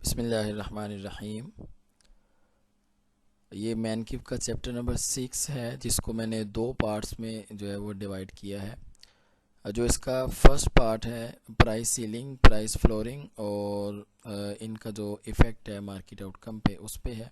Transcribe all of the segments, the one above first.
बिस्मिल्लाहिर्रहमानिर्रहीम। ये मैनकिव का चैप्टर नंबर 6 है, जिसको मैंने दो पार्ट्स में जो है वो डिवाइड किया है। जो इसका फर्स्ट पार्ट है प्राइस सीलिंग, प्राइस फ्लोरिंग और इनका जो इफ़ेक्ट है मार्केट आउटकम पे उस पे है।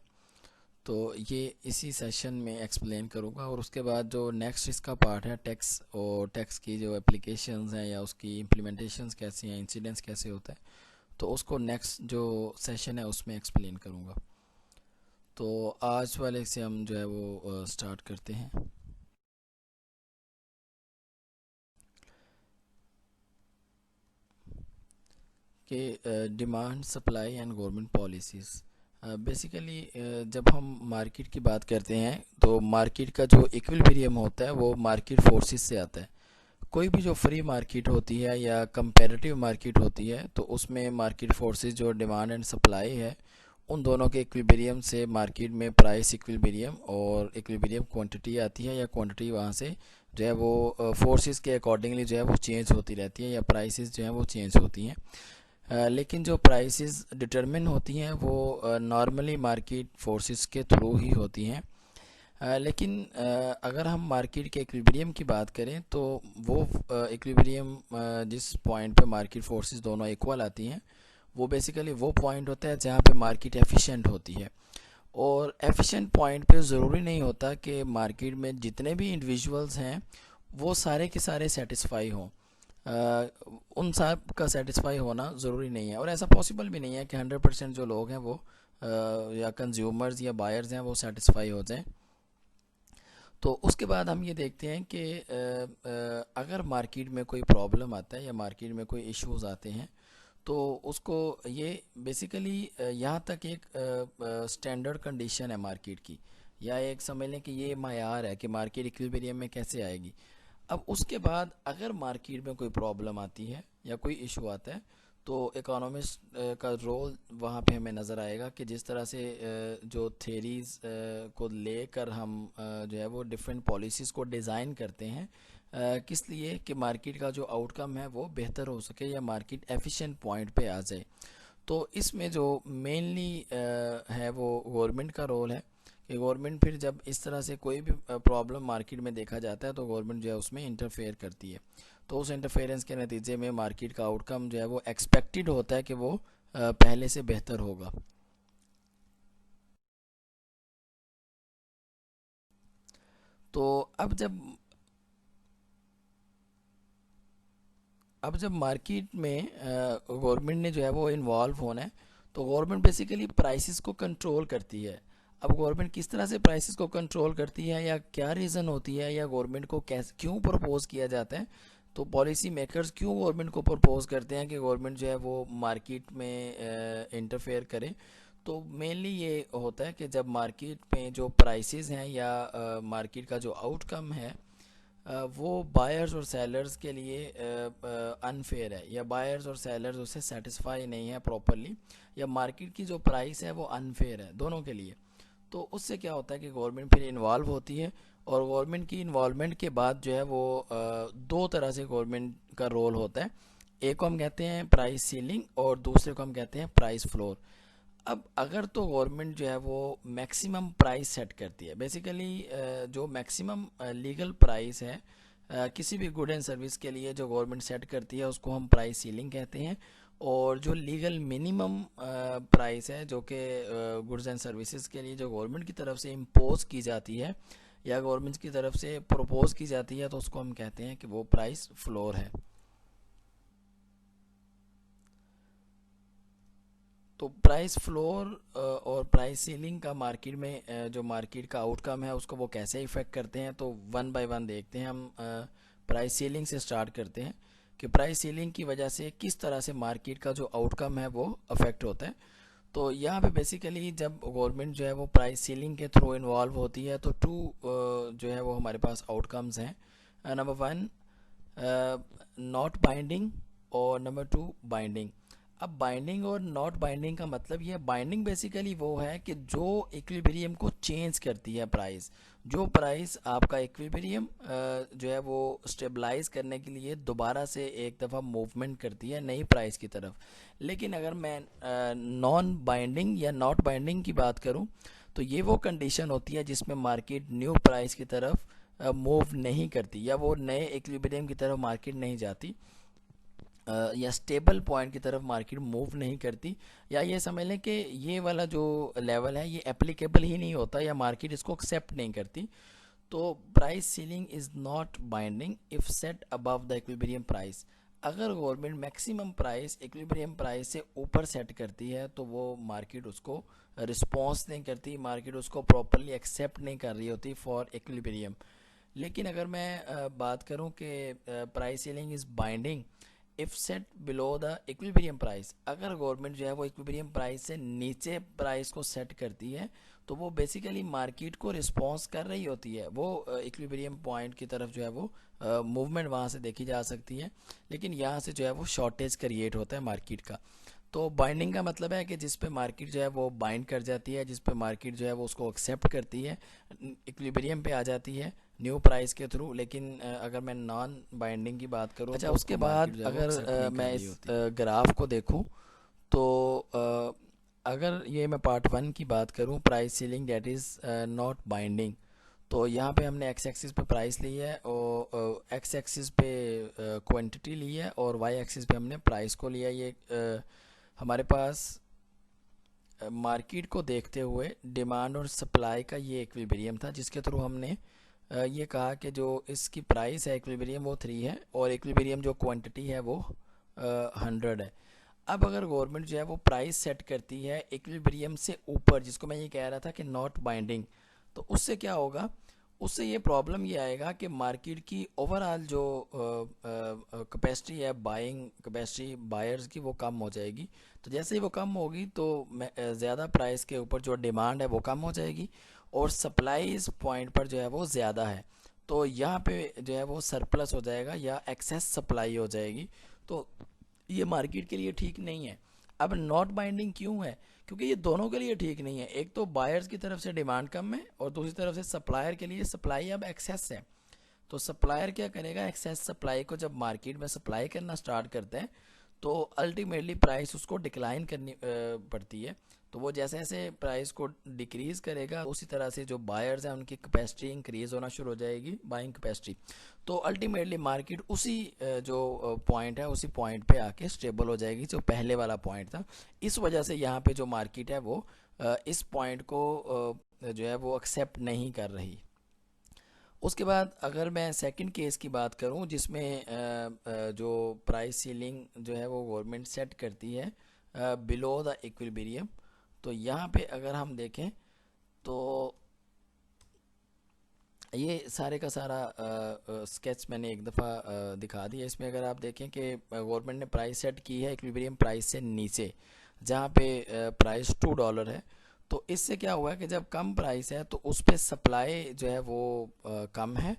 तो ये इसी सेशन में एक्सप्लेन करूँगा। और उसके बाद जो नेक्स्ट इसका पार्ट है टैक्स, और टैक्स की जो एप्लीकेशंस हैं या उसकी इम्प्लीमेंटेशंस कैसी हैं, इंसिडेंस कैसे होता है, तो उसको नेक्स्ट जो सेशन है उसमें एक्सप्लेन करूँगा। तो आज वाले से हम जो है वो स्टार्ट करते हैं कि demand, supply and government policies. Basically जब हम मार्केट की बात करते हैं तो मार्केट का जो इक्विलिब्रियम होता है वो मार्केट फोर्सेस से आता है। कोई भी जो फ्री मार्केट होती है या कंपैरेटिव मार्केट होती है तो उसमें मार्केट फोर्सेस जो डिमांड एंड सप्लाई है उन दोनों के इक्विलिब्रियम से मार्केट में प्राइस इक्विलिब्रियम और इक्विलिब्रियम क्वांटिटी आती है, या क्वांटिटी वहाँ से जो है वो फोर्सेस के अकॉर्डिंगली जो है वो चेंज होती रहती है, या प्राइसेस जो है वो चेंज होती हैं। लेकिन जो प्राइसेस डिटरमिन होती हैं वो नॉर्मली मार्केट फोर्सेस के थ्रू ही होती हैं। लेकिन अगर हम मार्केट के इक्विलिब्रियम की बात करें तो वो इक्विलिब्रियम जिस पॉइंट पे मार्केट फोर्सेस दोनों इक्वल आती हैं वो बेसिकली वो पॉइंट होता है जहाँ पे मार्केट एफिशिएंट होती है। और एफिशिएंट पॉइंट पे ज़रूरी नहीं होता कि मार्केट में जितने भी इंडिविजुअल्स हैं वो सारे के सारे सेटिस्फाई हों। उन सब का सेटिस्फाई होना ज़रूरी नहीं है, और ऐसा पॉसिबल भी नहीं है कि 100% जो लोग हैं वो या कंज्यूमर्स या बायर्स हैं वो सेटिस्फाई हो जाएं। तो उसके बाद हम ये देखते हैं कि अगर मार्केट में कोई प्रॉब्लम आता है या मार्केट में कोई इश्यूज आते हैं तो उसको ये बेसिकली यहाँ तक एक स्टैंडर्ड कंडीशन है मार्केट की, या एक समझ लें कि ये मायार है कि मार्केट इक्विलिब्रियम में कैसे आएगी। अब उसके बाद अगर मार्केट में कोई प्रॉब्लम आती है या कोई इशू आता है तो इकोनॉमिस्ट का रोल वहाँ पे हमें नज़र आएगा कि जिस तरह से जो थेरीज़ को लेकर हम जो है वो डिफरेंट पॉलिसीज़ को डिज़ाइन करते हैं, किस लिए कि मार्केट का जो आउटकम है वो बेहतर हो सके या मार्केट एफिशिएंट पॉइंट पे आ जाए। तो इसमें जो मेनली है वो गवर्नमेंट का रोल है कि गवर्नमेंट फिर जब इस तरह से कोई भी प्रॉब्लम मार्केट में देखा जाता है तो गवर्नमेंट जो है उसमें इंटरफेयर करती है। तो उस इंटरफेरेंस के नतीजे में मार्केट का आउटकम जो है वो एक्सपेक्टेड होता है कि वो पहले से बेहतर होगा। तो अब जब अब जब मार्केट में गवर्नमेंट ने जो है वो इन्वॉल्व होना है तो गवर्नमेंट बेसिकली प्राइसेस को कंट्रोल करती है। अब गवर्नमेंट किस तरह से प्राइसेस को कंट्रोल करती है या क्या रीज़न होती है या गवर्नमेंट को कैसे क्यों प्रपोज किया जाता है, तो पॉलिसी मेकर्स क्यों गवर्नमेंट को प्रपोज करते हैं कि गवर्नमेंट जो है वो मार्केट में इंटरफेयर करे। तो मेनली ये होता है कि जब मार्केट में जो प्राइसेस हैं या मार्केट का जो आउटकम है वो बायर्स और सेलर्स के लिए अनफेयर है, या बायर्स और सेलर्स उससे सेटिस्फाई नहीं है प्रॉपरली, या मार्केट की जो प्राइस है वो अनफेयर है दोनों के लिए। तो उससे क्या होता है कि गवर्नमेंट फिर इन्वॉल्व होती है, और गवर्नमेंट की इन्वॉल्वमेंट के बाद जो है वो दो तरह से गवर्नमेंट का रोल होता है। एक को हम कहते हैं प्राइस सीलिंग और दूसरे को हम कहते हैं प्राइस फ्लोर। अब अगर तो गवर्नमेंट जो है वो मैक्सिमम प्राइस सेट करती है, बेसिकली जो मैक्सिमम लीगल प्राइस है किसी भी गुड एंड सर्विस के लिए जो गवर्नमेंट सेट करती है उसको हम प्राइस सीलिंग कहते हैं। और जो लीगल मिनिमम प्राइस है जो कि गुड्स एंड सर्विसेज के लिए जो गवर्नमेंट की तरफ से इम्पोज की जाती है या गवर्नमेंट की तरफ से प्रपोज की जाती है तो उसको हम कहते हैं कि वो प्राइस फ्लोर है। तो प्राइस फ्लोर और प्राइस सीलिंग का मार्केट में जो मार्केट का आउटकम है उसको वो कैसे इफेक्ट करते हैं, तो वन बाय वन देखते हैं हम। प्राइस सीलिंग से स्टार्ट करते हैं कि प्राइस सीलिंग की वजह से किस तरह से मार्केट का जो आउटकम है वो अफेक्ट होता है। तो यहाँ पे बेसिकली जब गवर्नमेंट जो है वो प्राइस सीलिंग के थ्रू इन्वॉल्व होती है तो टू जो है वो हमारे पास आउटकम्स हैं। नंबर वन नॉट बाइंडिंग, और नंबर टू बाइंडिंग। अब बाइंडिंग और नॉट बाइंडिंग का मतलब ये है, बाइंडिंग बेसिकली वो है कि जो इक्विलिब्रियम को चेंज करती है प्राइस। जो प्राइस आपका इक्विलिब्रियम जो है वो स्टेबलाइज करने के लिए दोबारा से एक दफ़ा मूवमेंट करती है नई प्राइस की तरफ। लेकिन अगर मैं नॉन बाइंडिंग या नॉट बाइंडिंग की बात करूं तो ये वो कंडीशन होती है जिसमें मार्केट न्यू प्राइस की तरफ मूव नहीं करती या वो नए इक्विलिब्रियम की तरफ मार्केट नहीं जाती, या स्टेबल पॉइंट की तरफ मार्केट मूव नहीं करती, या ये समझ लें कि ये वाला जो लेवल है ये एप्लीकेबल ही नहीं होता या मार्केट इसको एक्सेप्ट नहीं करती। तो price ceiling is not binding if set above the equilibrium price. अगर government maximum price equilibrium price से ऊपर सेट करती है तो वो मार्केट उसको रिस्पॉन्स नहीं करती, मार्केट उसको प्रॉपरली एक्सेप्ट नहीं कर रही होती फॉर इक्विलिब्रियम। लेकिन अगर मैं बात करूं कि price ceiling is binding if set below the equilibrium price, अगर गवर्नमेंट जो है वो इक्विलिब्रियम प्राइस से नीचे प्राइस को सेट करती है तो वो बेसिकली मार्केट को रिस्पॉन्स कर रही होती है, वो इक्विलिब्रियम पॉइंट की तरफ जो है वो मूवमेंट वहाँ से देखी जा सकती है। लेकिन यहाँ से जो है वो शॉर्टेज क्रिएट होता है मार्केट का। तो बाइंडिंग का मतलब है कि जिस पे मार्केट जो है वो बाइंड कर जाती है, जिस पे मार्केट जो है वो उसको एक्सेप्ट करती है, इक्विलिब्रियम पे आ जाती है न्यू प्राइस के थ्रू। लेकिन अगर मैं नॉन बाइंडिंग की बात करूँ अच्छा तो उसके बाद अगर मैं इस ग्राफ को देखूँ तो अगर ये मैं पार्ट 1 की बात करूँ price ceiling that is not binding, तो यहाँ पे हमने एक्स एक्सिस पे प्राइस ली है और एक्स एक्सिस पे क्वांटिटी ली है और वाई एक्सिस पे हमने प्राइस को लिया। ये हमारे पास मार्केट को देखते हुए डिमांड और सप्लाई का ये इक्विलिब्रियम था जिसके थ्रू हमने ये कहा कि जो इसकी प्राइस है इक्विलिब्रियम वो 3 है और इक्विलिब्रियम जो क्वांटिटी है वो 100 है। अब अगर गवर्नमेंट जो है वो प्राइस सेट करती है इक्विलिब्रियम से ऊपर, जिसको मैं ये कह रहा था कि नॉट बाइंडिंग, तो उससे क्या होगा, उससे ये प्रॉब्लम ये आएगा कि मार्केट की ओवरऑल जो कैपेसिटी है, बाइंग कैपेसिटी बायर्स की, वो कम हो जाएगी। तो जैसे ही वो कम होगी तो ज़्यादा प्राइस के ऊपर जो डिमांड है वो कम हो जाएगी और सप्लाई इस पॉइंट पर जो है वो ज़्यादा है, तो यहाँ पे जो है वो सरप्लस हो जाएगा या एक्सेस सप्लाई हो जाएगी। तो ये मार्केट के लिए ठीक नहीं है। अब नॉट बाइंडिंग क्यों है, क्योंकि ये दोनों के लिए ठीक नहीं है। एक तो बायर्स की तरफ से डिमांड कम है और दूसरी तरफ से सप्लायर के लिए सप्लाई अब एक्सेस है। तो सप्लायर क्या करेगा, एक्सेस सप्लाई को जब मार्केट में सप्लाई करना स्टार्ट करते हैं तो अल्टीमेटली प्राइस उसको डिक्लाइन करनी पड़ती है। तो वो जैसे जैसे प्राइस को डिक्रीज़ करेगा उसी तरह से जो बायर्स हैं उनकी कैपेसिटी इंक्रीज़ होना शुरू हो जाएगी, बाइंग कैपेसिटी। तो अल्टीमेटली मार्केट उसी जो पॉइंट है उसी पॉइंट पे आके स्टेबल हो जाएगी जो पहले वाला पॉइंट था। इस वजह से यहाँ पे जो मार्केट है वो इस पॉइंट को जो है वो एक्सेप्ट नहीं कर रही। उसके बाद अगर मैं सेकंड केस की बात करूं जिसमें जो प्राइस सीलिंग जो है वो गवर्नमेंट सेट करती है बिलो द इक्विलिब्रियम, तो यहाँ पे अगर हम देखें तो ये सारे का सारा स्केच मैंने एक दफ़ा दिखा दिया। इसमें अगर आप देखें कि गवर्नमेंट ने प्राइस सेट की है इक्विलिब्रियम प्राइस से नीचे, जहाँ पे प्राइस $2 है। तो इससे क्या हुआ है कि जब कम प्राइस है तो उस पर सप्लाई जो है वो कम है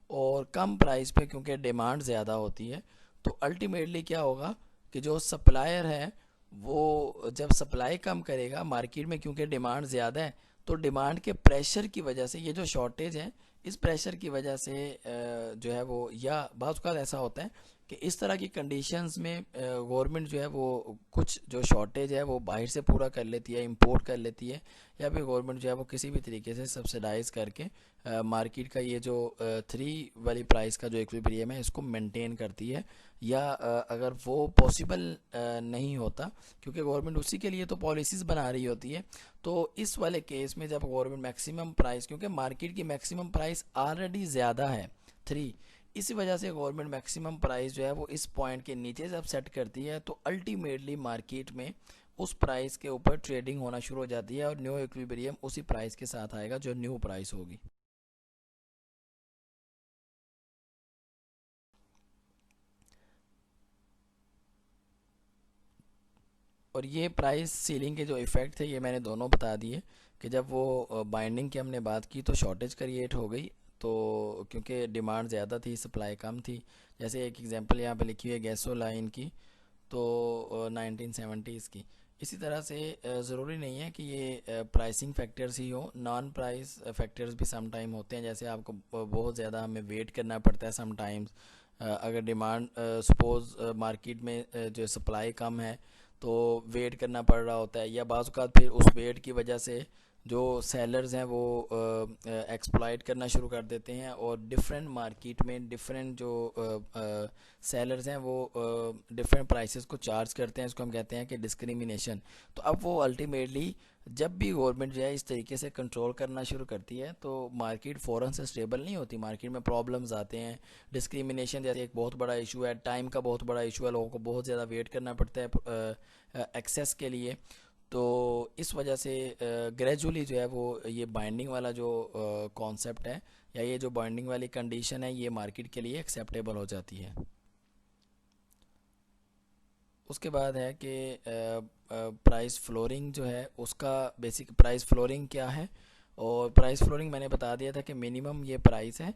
और कम प्राइस पे क्योंकि डिमांड ज़्यादा होती है तो अल्टीमेटली क्या होगा कि जो सप्लायर है वो जब सप्लाई कम करेगा मार्केट में, क्योंकि डिमांड ज़्यादा है, तो डिमांड के प्रेशर की वजह से ये जो शॉर्टेज है इस प्रेशर की वजह से जो है वो, या बाज़ औक़ात ऐसा होता है कि इस तरह की कंडीशंस में गवर्नमेंट जो है वो कुछ जो शॉर्टेज है वो बाहर से पूरा कर लेती है, इंपोर्ट कर लेती है, या फिर गवर्नमेंट जो है वो किसी भी तरीके से सब्सिडाइज करके मार्केट का ये जो 3 वाली प्राइस का जो इक्विलिब्रियम है इसको मेंटेन करती है। या अगर वो पॉसिबल नहीं होता क्योंकि गवर्नमेंट उसी के लिए तो पॉलिसीज़ बना रही होती है, तो इस वाले केस में जब गवर्नमेंट मैक्सिमम प्राइस, क्योंकि मार्केट की मैक्सिमम प्राइस ऑलरेडी ज़्यादा है 3, इसी वजह से गवर्नमेंट मैक्सिमम प्राइस जो है वो इस पॉइंट के नीचे जब सेट करती है तो अल्टीमेटली मार्केट में उस प्राइस के ऊपर ट्रेडिंग होना शुरू हो जाती है और न्यू इक्विलिब्रियम उसी प्राइस के साथ आएगा जो न्यू प्राइस होगी। और ये प्राइस सीलिंग के जो इफ़ेक्ट थे ये मैंने दोनों बता दिए कि जब वो बाइंडिंग की हमने बात की तो शॉर्टेज क्रिएट हो गई, तो क्योंकि डिमांड ज़्यादा थी सप्लाई कम थी। जैसे एक एग्जांपल यहाँ पे लिखी हुई है गैसोलाइन की, तो 1970s की, इसी तरह से ज़रूरी नहीं है कि ये प्राइसिंग फैक्टर्स ही हो, नॉन प्राइस फैक्टर्स भी सम टाइम होते हैं। जैसे आपको बहुत ज़्यादा हमें वेट करना पड़ता है सम टाइम्स, अगर डिमांड सपोज़ मार्केट में जो सप्लाई कम है तो वेट करना पड़ रहा होता है, या बाज़ औक़ात फिर उस वेट की वजह से जो सेलर्स हैं वो एक्सप्लॉइट करना शुरू कर देते हैं, और डिफरेंट मार्केट में डिफरेंट जो सेलर्स हैं वो डिफरेंट प्राइसेस को चार्ज करते हैं। इसको हम कहते हैं कि डिस्क्रिमिनेशन। तो अब वो अल्टीमेटली जब भी गवर्नमेंट जो है इस तरीके से कंट्रोल करना शुरू करती है तो मार्केट फ़ौरन से स्टेबल नहीं होती, मार्केट में प्रॉब्लम्स आते हैं। डिस्क्रिमिनेशन जैसे एक बहुत बड़ा इशू है, टाइम का बहुत बड़ा इशू है, लोगों को बहुत ज़्यादा वेट करना पड़ता है एक्सेस के लिए। तो इस वजह से ग्रेजुअली जो है वो ये बाइंडिंग वाला जो कॉन्सेप्ट है, या ये जो बाइंडिंग वाली कंडीशन है, ये मार्केट के लिए एक्सेप्टेबल हो जाती है। उसके बाद है कि प्राइस फ्लोरिंग जो है उसका बेसिक प्राइस फ्लोरिंग क्या है। और प्राइस फ्लोरिंग मैंने बता दिया था कि मिनिमम ये प्राइस है।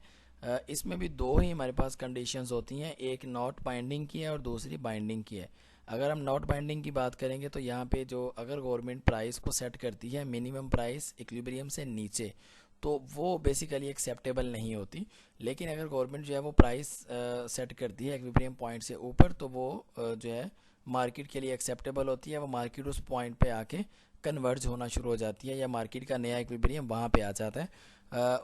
इसमें भी दो ही हमारे पास कंडीशंस होती हैं, एक नॉट बाइंडिंग की है और दूसरी बाइंडिंग की है। अगर हम नॉट बाइंडिंग की बात करेंगे तो यहाँ पे जो अगर गवर्नमेंट प्राइस को सेट करती है मिनिमम प्राइस इक्विलिब्रियम से नीचे, तो वो बेसिकली एक्सेप्टेबल नहीं होती। लेकिन अगर गवर्नमेंट जो है वो प्राइस सेट करती है इक्विलिब्रियम पॉइंट से ऊपर, तो वो जो है मार्केट के लिए एक्सेप्टेबल होती है। वो मार्केट उस पॉइंट पे आके कन्वर्ज होना शुरू हो जाती है, या मार्केट का नया इक्विलिब्रियम वहाँ पे आ जाता है।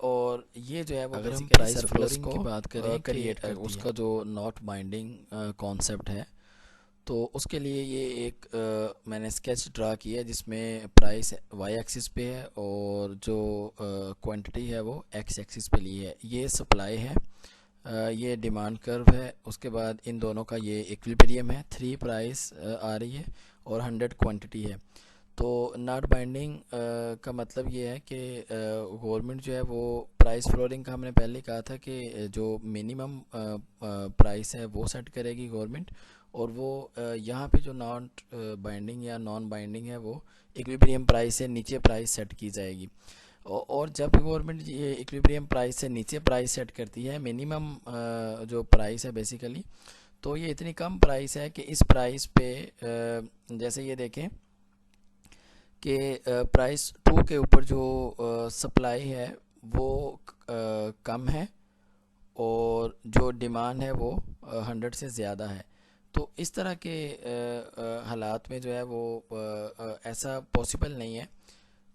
और ये जो है वो अगर हम बेसिकली प्राइस सरप्लस फ्लोरिंग को की बात करें कि क्रिएट करती है। उसका जो नॉट बाइंडिंग कॉन्सेप्ट है, तो उसके लिए ये एक मैंने स्केच ड्रा किया है जिसमें प्राइस वाई एक्सिस पे है और जो क्वांटिटी है वो एक्स एक्सिस पे ली है। ये सप्लाई है, ये डिमांड कर्व है। उसके बाद इन दोनों का ये इक्विलिब्रियम है, 3 प्राइस आ रही है और 100 क्वांटिटी है। तो नॉट बाइंडिंग का मतलब ये है कि गवर्नमेंट जो है वो प्राइस फ्लोरिंग का हमने पहले कहा था कि जो मिनिमम प्राइस है वो सेट करेगी गवर्नमेंट, और वो यहाँ पे जो नॉट बाइंडिंग या नॉन बाइंडिंग है वो इक्विलिब्रियम प्राइस से नीचे प्राइस सेट की जाएगी। और जब गवर्नमेंट ये इक्विलिब्रियम प्राइस से नीचे प्राइस सेट करती है, मिनिमम जो प्राइस है बेसिकली, तो ये इतनी कम प्राइस है कि इस प्राइस पे जैसे ये देखें कि प्राइस 2 के ऊपर जो सप्लाई है वो कम है, और जो डिमांड है वो 100 से ज़्यादा है। तो इस तरह के हालात में जो है वो ऐसा पॉसिबल नहीं है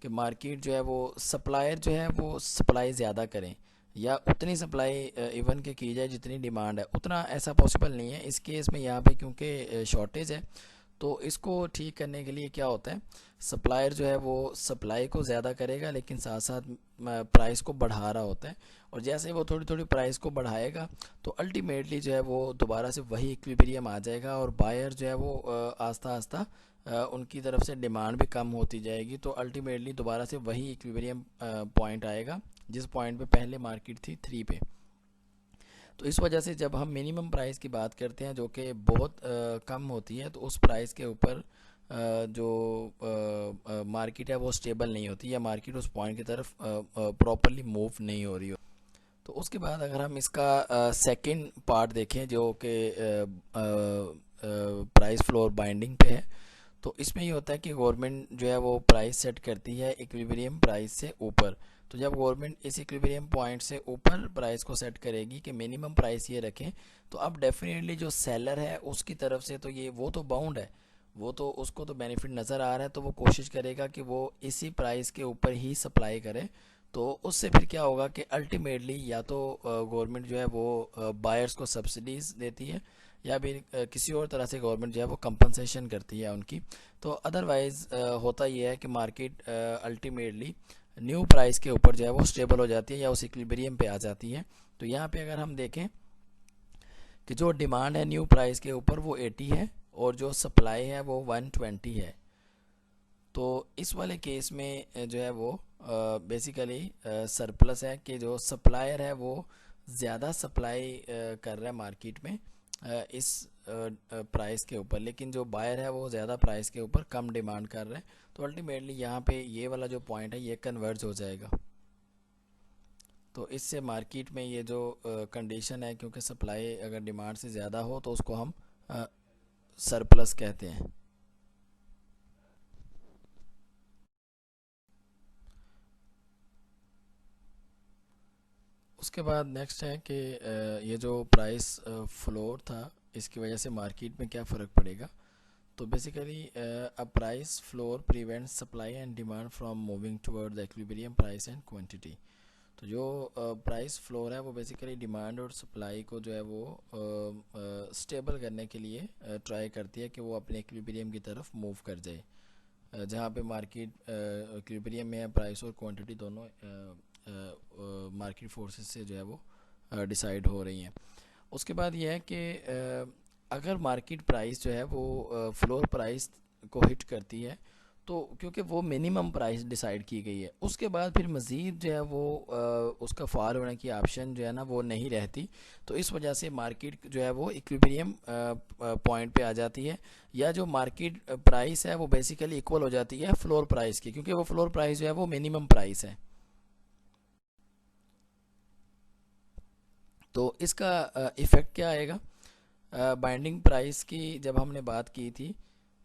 कि मार्केट जो है वो सप्लायर जो है वो सप्लाई ज़्यादा करें, या उतनी सप्लाई इवन के की जाए जितनी डिमांड है, उतना ऐसा पॉसिबल नहीं है इस केस में। यहाँ पे क्योंकि शॉर्टेज है, तो इसको ठीक करने के लिए क्या होता है, सप्लायर जो है वो सप्लाई को ज़्यादा करेगा लेकिन साथ साथ प्राइस को बढ़ा रहा होता है। और जैसे वो थोड़ी थोड़ी प्राइस को बढ़ाएगा तो अल्टीमेटली जो है वो दोबारा से वही इक्विलिब्रियम आ जाएगा, और बायर जो है वो आस्ता आस्ता उनकी तरफ से डिमांड भी कम होती जाएगी। तो अल्टीमेटली दोबारा से वही इक्विलिब्रियम पॉइंट आएगा जिस पॉइंट पे पहले मार्केट थी 3 पे। तो इस वजह से जब हम मिनिमम प्राइस की बात करते हैं जो कि बहुत कम होती है, तो उस प्राइस के ऊपर जो मार्केट है वो स्टेबल नहीं होती, या मार्केट उस पॉइंट की तरफ प्रॉपरली मूव नहीं हो रही हो। तो उसके बाद अगर हम इसका सेकंड पार्ट देखें जो कि प्राइस फ्लोर बाइंडिंग पे है, तो इसमें ये होता है कि गवर्नमेंट जो है वो प्राइस सेट करती है इक्विलिब्रियम प्राइस से ऊपर। तो जब गवर्नमेंट इस इक्विलिब्रियम पॉइंट से ऊपर प्राइस को सेट करेगी कि मिनिमम प्राइस ये रखें, तो अब डेफिनेटली जो सेलर है उसकी तरफ से तो ये वो तो बाउंड है, वो तो उसको तो बेनिफिट नज़र आ रहा है, तो वो कोशिश करेगा कि वो इसी प्राइस के ऊपर ही सप्लाई करे। तो उससे फिर क्या होगा कि अल्टीमेटली या तो गवर्नमेंट जो है वो बायर्स को सब्सिडीज़ देती है, या फिर किसी और तरह से गवर्नमेंट जो है वो कंपनसेशन करती है उनकी। तो अदरवाइज़ होता ये है कि मार्केट अल्टीमेटली न्यू प्राइस के ऊपर जो है वो स्टेबल हो जाती है, या उस इक्विलिब्रियम पे आ जाती है। तो यहाँ पे अगर हम देखें कि जो डिमांड है न्यू प्राइस के ऊपर वो 80 है, और जो सप्लाई है वो 120 है। तो इस वाले केस में जो है वो बेसिकली सरप्लस है कि जो सप्लायर है वो ज़्यादा सप्लाई कर रहा है मार्केट में इस प्राइस के ऊपर, लेकिन जो बायर है वो ज़्यादा प्राइस के ऊपर कम डिमांड कर रहा है। तो अल्टीमेटली यहाँ पे ये वाला जो पॉइंट है ये कन्वर्ज हो जाएगा। तो इससे मार्केट में ये जो कंडीशन है, क्योंकि सप्लाई अगर डिमांड से ज़्यादा हो तो उसको हम सरप्लस कहते हैं। उसके बाद नेक्स्ट है कि ये जो प्राइस फ्लोर था इसकी वजह से मार्केट में क्या फ़र्क पड़ेगा। तो basically a price floor prevents supply and demand from moving toward the equilibrium price and quantity. तो जो प्राइस फ्लोर है वो बेसिकली डिमांड और सप्लाई को जो है वो स्टेबल करने के लिए ट्राई करती है कि वो अपने इक्विलिब्रियम की तरफ मूव कर जाए। जहाँ पे मार्केट इक्विलिब्रियम में है, प्राइस और क्वांटिटी दोनों मार्केट फोर्सेस से जो है वो डिसाइड हो रही हैं। उसके बाद ये है कि अगर मार्केट प्राइस जो है वो फ्लोर प्राइस को हिट करती है तो क्योंकि वो मिनिमम प्राइस डिसाइड की गई है, उसके बाद फिर मज़ीद जो है वो उसका फॉल होने की ऑप्शन जो है ना वो नहीं रहती। तो इस वजह से मार्केट जो है वो इक्विलिब्रियम पॉइंट पे आ जाती है, या जो मार्केट प्राइस है वो बेसिकली इक्वल हो जाती है फ्लोर प्राइस की, क्योंकि वो फ्लोर प्राइस जो है वो मिनिमम प्राइस है। तो इसका इफ़ेक्ट क्या आएगा। बाइंडिंग प्राइस की जब हमने बात की थी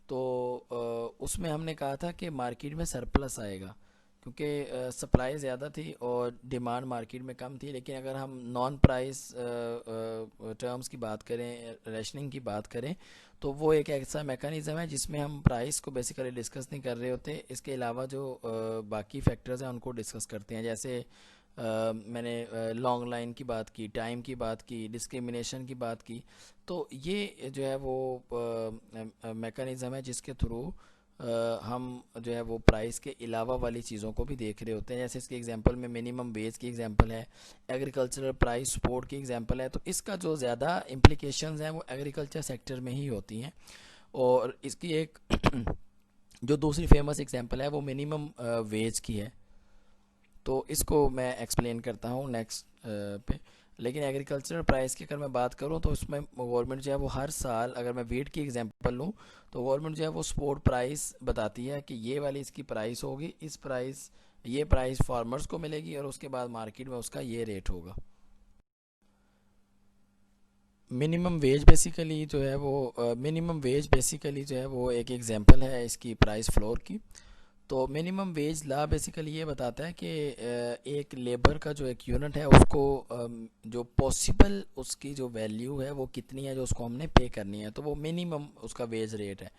तो उसमें हमने कहा था कि मार्केट में सरप्लस आएगा, क्योंकि सप्लाई ज़्यादा थी और डिमांड मार्केट में कम थी। लेकिन अगर हम नॉन प्राइस टर्म्स की बात करें, रेशनिंग की बात करें, तो वो एक ऐसा मेकनिज़म है जिसमें हम प्राइस को बेसिकली डिस्कस नहीं कर रहे होते, इसके अलावा जो बाकी फैक्टर्स हैं उनको डिस्कस करते हैं। जैसे मैंने लॉन्ग लाइन की बात की, टाइम की बात की, डिस्क्रिमिनेशन की बात की। तो ये जो है वो मेकनिज़म है जिसके थ्रू हम जो है वो प्राइस के अलावा वाली चीज़ों को भी देख रहे होते हैं। जैसे इसके एग्जांपल में मिनिमम वेज की एग्जांपल है, एग्रीकल्चरल प्राइस सपोर्ट की एग्जांपल है। तो इसका जो ज़्यादा इम्प्लिकेशंस हैं वो एग्रीकल्चर सेक्टर में ही होती हैं। और इसकी एक जो दूसरी फेमस एग्जांपल है वो मिनिमम वेज की है। तो इसको मैं एक्सप्लेन करता हूँ नेक्स्ट पे। लेकिन एग्रीकल्चरल प्राइस की अगर मैं बात करूँ तो उसमें गवर्नमेंट जो है वो हर साल, अगर मैं वीट की एग्जांपल लूँ, तो गवर्नमेंट जो है वो स्पॉट प्राइस बताती है कि ये वाली इसकी प्राइस होगी, ये प्राइस फार्मर्स को मिलेगी और उसके बाद मार्केट में उसका ये रेट होगा। मिनिमम वेज बेसिकली जो है वो एक एग्जांपल है इसकी प्राइस फ्लोर की। तो मिनिमम वेज ला बेसिकली ये बताता है कि एक लेबर का जो एक यूनिट है उसको जो पॉसिबल उसकी जो वैल्यू है वो कितनी है जो उसको हमने पे करनी है, तो वो मिनिमम उसका वेज रेट है।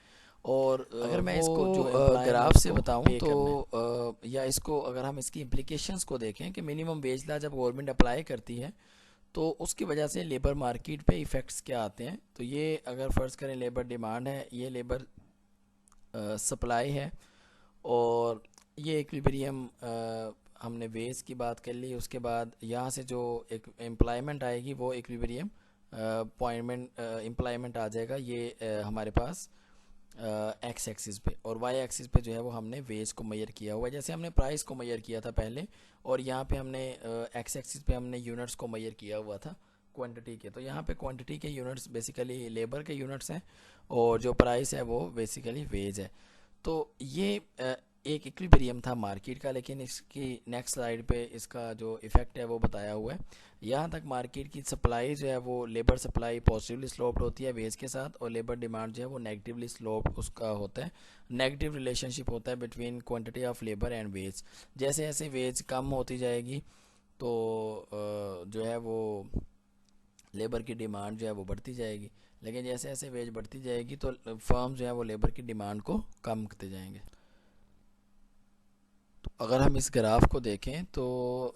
और अगर मैं वो इसको जो ग्राफ एम्प्लॉयर से उसको बताऊं पे तो करना है। या इसको अगर हम इसकी इम्प्लिकेशंस को देखें कि मिनिमम वेज ला जब गवर्नमेंट अप्लाई करती है तो उसकी वजह से लेबर मार्केट पे इफ़ेक्ट्स क्या आते हैं। तो ये अगर फ़र्ज़ करें लेबर डिमांड है, ये लेबर सप्लाई है, और ये इक्विलिब्रियम हमने वेज की बात कर ली। उसके बाद यहाँ से जो एक एम्प्लॉयमेंट आएगी वो इक्विलिब्रियम पॉइंटमेंट एम्प्लॉयमेंट आ जाएगा ये हमारे पास एक्स एक्सिस पे, और वाई एक्सिस पे जो है वो हमने वेज को मेजर किया हुआ है, जैसे हमने प्राइस को मेजर किया था पहले। और यहाँ पे हमने एक्स एक्सिस पे हमने यूनिट्स को मेजर किया हुआ था क्वांटिटी के। तो यहाँ पे क्वांटिटी के यूनिट्स बेसिकली लेबर के यूनिट्स हैं, और जो प्राइस है वो बेसिकली वेज है। तो ये एक इक्विलिब्रियम था मार्केट का। लेकिन इसकी नेक्स्ट स्लाइड पे इसका जो इफ़ेक्ट है वो बताया हुआ है। यहाँ तक मार्केट की सप्लाई जो है वो लेबर सप्लाई पॉजिटिवली स्लोप्ड होती है वेज के साथ, और लेबर डिमांड जो है वो नेगेटिवली स्लोप्ड उसका होता है। नेगेटिव रिलेशनशिप होता है between quantity of labour and wage. जैसे जैसे वेज कम होती जाएगी तो जो है वो लेबर की डिमांड जो है वो बढ़ती जाएगी। लेकिन जैसे जैसे वेज बढ़ती जाएगी तो फर्म जो है वो लेबर की डिमांड को कम करते जाएंगे। तो अगर हम इस ग्राफ को देखें तो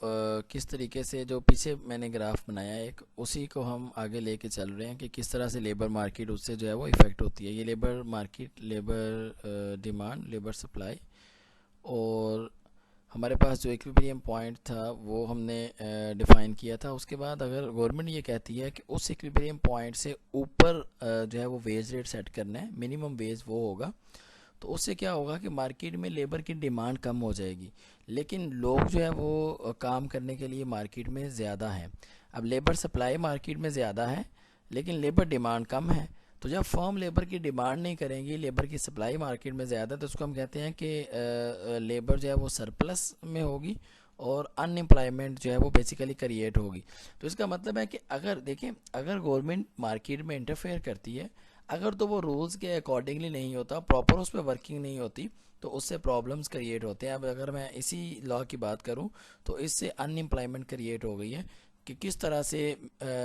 किस तरीके से जो पीछे मैंने ग्राफ बनाया एक, उसी को हम आगे लेके चल रहे हैं कि किस तरह से लेबर मार्केट उससे जो है वो इफ़ेक्ट होती है। ये labour market, labour demand, labour supply, और हमारे पास जो इक्विलिब्रियम पॉइंट था वो हमने डिफ़ाइन किया था। उसके बाद अगर गवर्नमेंट ये कहती है कि उस इक्विलिब्रियम पॉइंट से ऊपर जो है वो वेज रेट सेट करना है, मिनिमम वेज वो होगा, तो उससे क्या होगा कि मार्केट में लेबर की डिमांड कम हो जाएगी, लेकिन लोग जो है वो काम करने के लिए मार्केट में ज़्यादा हैं। अब लेबर सप्लाई मार्केट में ज़्यादा है लेकिन लेबर डिमांड कम है। तो जब फर्म लेबर की डिमांड नहीं करेंगी, लेबर की सप्लाई मार्केट में ज़्यादा, तो उसको हम कहते हैं कि लेबर जो है वो सरप्लस में होगी और अनएम्प्लॉयमेंट जो है वो बेसिकली क्रिएट होगी। तो इसका मतलब है कि अगर देखें, अगर गवर्नमेंट मार्केट में इंटरफेयर करती है, अगर तो वो रूल्स के अकॉर्डिंगली नहीं होता, प्रॉपर उस पर वर्किंग नहीं होती, तो उससे प्रॉब्लम्स क्रिएट होते हैं। अब अगर मैं इसी लॉ की बात करूं तो इससे अनएम्प्लॉयमेंट क्रिएट हो गई है कि किस तरह से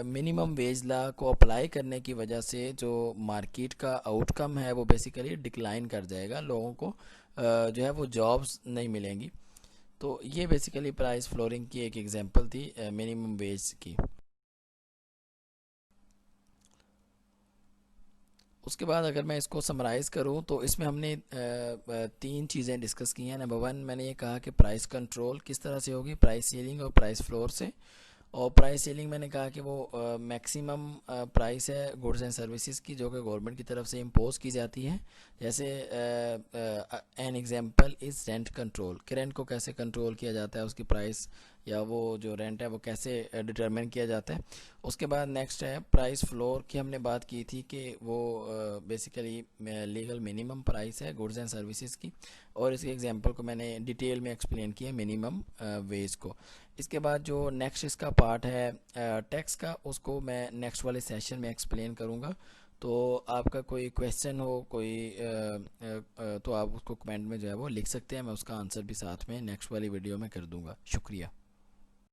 मिनिमम वेज लॉ को अप्लाई करने की वजह से जो मार्केट का आउटकम है वो बेसिकली डिक्लाइन कर जाएगा, लोगों को जो है वो जॉब्स नहीं मिलेंगी। तो ये बेसिकली प्राइस फ्लोरिंग की एक एग्जांपल थी मिनिमम वेज की। उसके बाद अगर मैं इसको समराइज़ करूं तो इसमें हमने तीन चीज़ें डिस्कस की हैं। नंबर वन, मैंने ये कहा कि प्राइस कंट्रोल किस तरह से होगी, प्राइस सीलिंग और प्राइस फ्लोर से। और प्राइस सीलिंग मैंने कहा कि वो मैक्सिमम प्राइस है गुड्स एंड सर्विसेज की जो कि गवर्नमेंट की तरफ से इम्पोज की जाती है। जैसे an example is rent control, कि रेंट को कैसे कंट्रोल किया जाता है, उसकी प्राइस या वो जो रेंट है वो कैसे डिटरमिन किया जाता है। उसके बाद नेक्स्ट है प्राइस फ्लोर की, हमने बात की थी कि वो बेसिकली लीगल मिनिमम प्राइस है गुड्स एंड सर्विसेज की, और इसके एग्जांपल को मैंने डिटेल में एक्सप्लेन किया मिनिमम वेज को। इसके बाद जो नेक्स्ट इसका पार्ट है टैक्स का, उसको मैं नेक्स्ट वाले सेशन में एक्सप्लेन करूँगा। तो आपका कोई क्वेश्चन हो कोई तो आप उसको कमेंट में जो है वो लिख सकते हैं, मैं उसका आंसर भी साथ में नेक्स्ट वाली वीडियो में कर दूँगा। शुक्रिया।